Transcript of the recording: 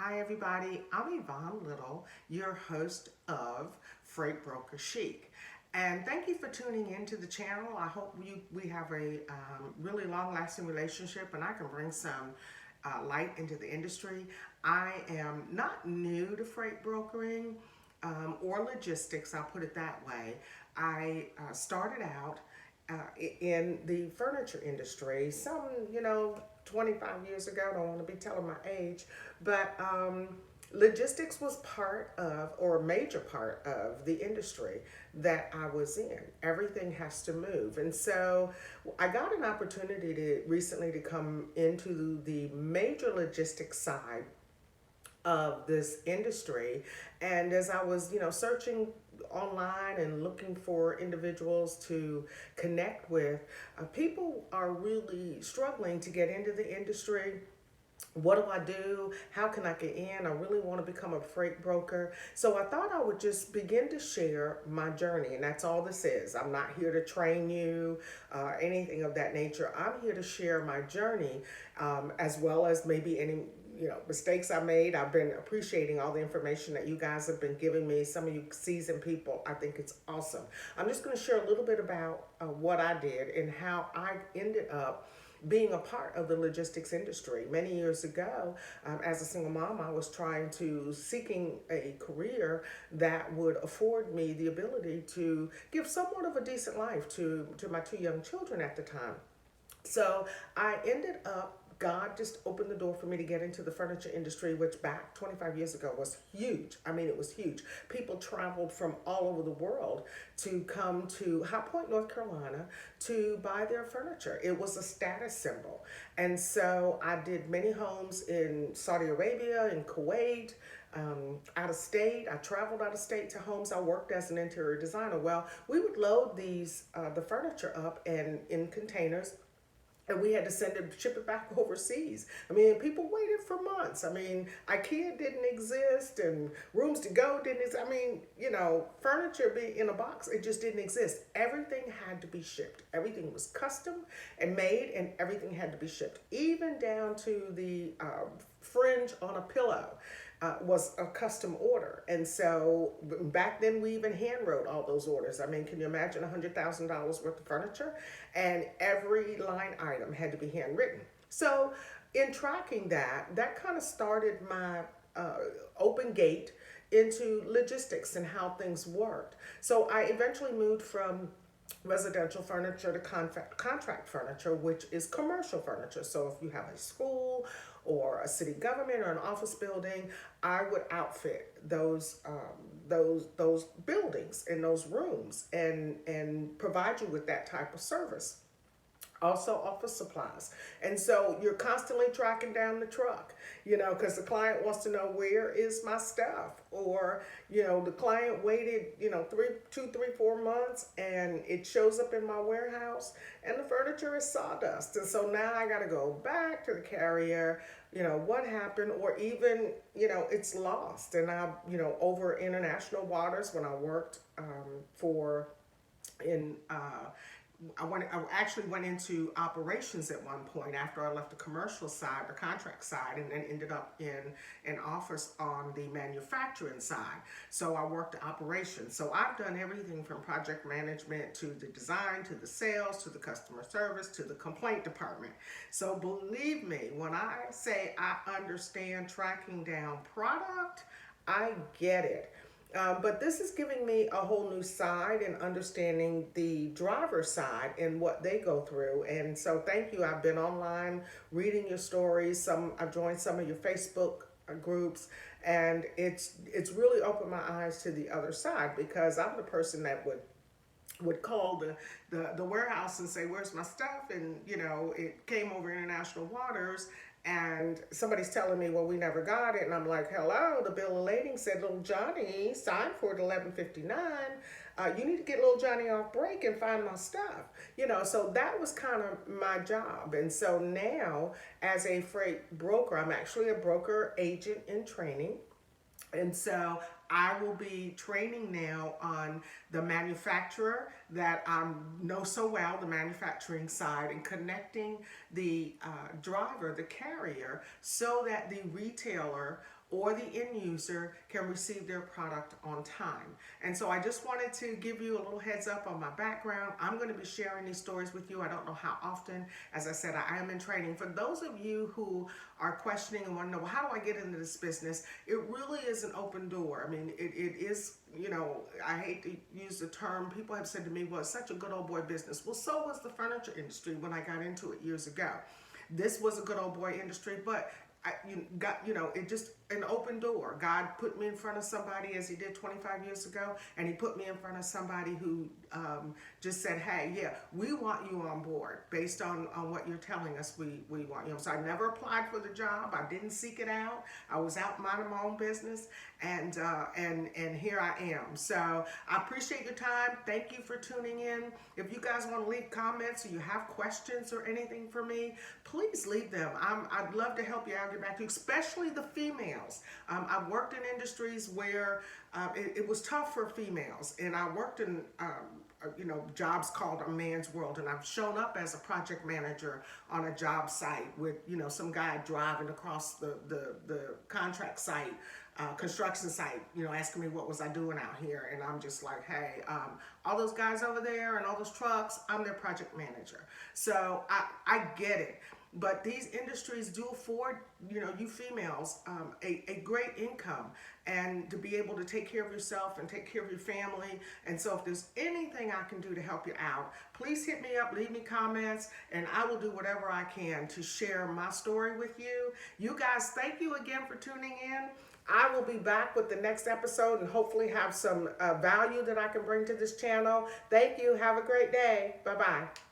Hi, everybody. I'm Yvonne Little, your host of Freight Broker Chic. And thank you for tuning into the channel. I hope we have a really long lasting relationship and I can bring some light into the industry. I am not new to freight brokering or logistics, I'll put it that way. I started out in the furniture industry, 25 years ago. I don't want to be telling my age, but logistics was part of, or a major part of, the industry that I was in. Everything has to move. And so I got an opportunity to recently to come into the major logistics side of this industry. And as I was, searching online and looking for individuals to connect with, people are really struggling to get into the industry. What do I do? How can I get in? I really want to become a freight broker. So I thought I would just begin to share my journey, and that's all this is. I'm not here to train you, anything of that nature. I'm here to share my journey, as well as maybe any mistakes I made. I've been appreciating all the information that you guys have been giving me. Some of you seasoned people, I think it's awesome. I'm just going to share a little bit about what I did and how I ended up being a part of the logistics industry. Many years ago, as a single mom, I was seeking a career that would afford me the ability to give somewhat of a decent life to my two young children at the time. So I ended up, God just opened the door for me to get into the furniture industry, which back 25 years ago was huge. I mean, it was huge. People traveled from all over the world to come to High Point, North Carolina to buy their furniture. It was a status symbol. And so I did many homes in Saudi Arabia, in Kuwait, out of state. I traveled out of state to homes. I worked as an interior designer. Well, we would load the furniture up and in containers, and we had to ship it back overseas. I mean, people waited for months. I mean, IKEA didn't exist and rooms to go didn't exist. I mean, furniture be in a box, it just didn't exist. Everything had to be shipped. Everything was custom and made, and everything had to be shipped, even down to the fringe on a pillow. Was a custom order. And so back then we even hand wrote all those orders. I mean, can you imagine $100,000 worth of furniture? And every line item had to be handwritten. So in tracking that kind of started my open gate into logistics and how things worked. So I eventually moved from residential furniture to contract furniture, which is commercial furniture. So if you have a school or a city government or an office building, I would outfit those buildings and those rooms and provide you with that type of service. Also office supplies. And so you're constantly tracking down the truck, because the client wants to know, where is my stuff? Or, the client waited, 4 months and it shows up in my warehouse and the furniture is sawdust. And so now I got to go back to the carrier, what happened? Or even, it's lost. And over international waters, when I worked I actually went into operations at one point after I left the commercial side, the contract side, and then ended up in an office on the manufacturing side. So I worked operations. So I've done everything from project management to the design, to the sales, to the customer service, to the complaint department. So believe me, when I say I understand tracking down product, I get it. But this is giving me a whole new side and understanding the driver's side and what they go through. And so thank you. I've been online reading your stories. I've joined some of your Facebook groups, and it's really opened my eyes to the other side, because I'm the person that would call the warehouse and say, where's my stuff? And it came over international waters, and somebody's telling me, well, we never got it. And I'm like, hello, the bill of lading said little Johnny signed for it 11:59. You need to get little Johnny off break and find my stuff. So that was kind of my job. And so now, as a freight broker, I'm actually a broker agent in training. And so I will be training now on the manufacturer that I know so well, the manufacturing side, and connecting the driver, the carrier, so that the retailer or the end user can receive their product on time. And so I just wanted to give you a little heads up on my background. I'm going to be sharing these stories with you. I don't know how often. As I said, I am in training. For those of you who are questioning and want to know, well, how do I get into this business? It really is an open door. I mean, it is, you know, I hate to use the term, people have said to me, well, it's such a good old boy business. Well, so was the furniture industry when I got into it years ago. This was a good old boy industry, but it just an open door. God put me in front of somebody, as he did 25 years ago, and he put me in front of somebody who just said, hey, yeah, we want you on board based on what you're telling us we want you. So I never applied for the job. I didn't seek it out. I was out minding my own business, and here I am. So I appreciate your time. Thank you for tuning in. If you guys want to leave comments or you have questions or anything for me, please leave them. I'd love to help you out, get back to you, especially the females. I've worked in industries where it was tough for females, and I worked in jobs called a man's world, and I've shown up as a project manager on a job site with some guy driving across the contract site, construction site, asking me what was I doing out here, and I'm just like, hey, all those guys over there and all those trucks, I'm their project manager. So I get it. But these industries do afford, you females, a great income, and to be able to take care of yourself and take care of your family. And so if there's anything I can do to help you out, please hit me up, leave me comments, and I will do whatever I can to share my story with you. You guys, thank you again for tuning in. I will be back with the next episode and hopefully have some value that I can bring to this channel. Thank you. Have a great day. Bye-bye.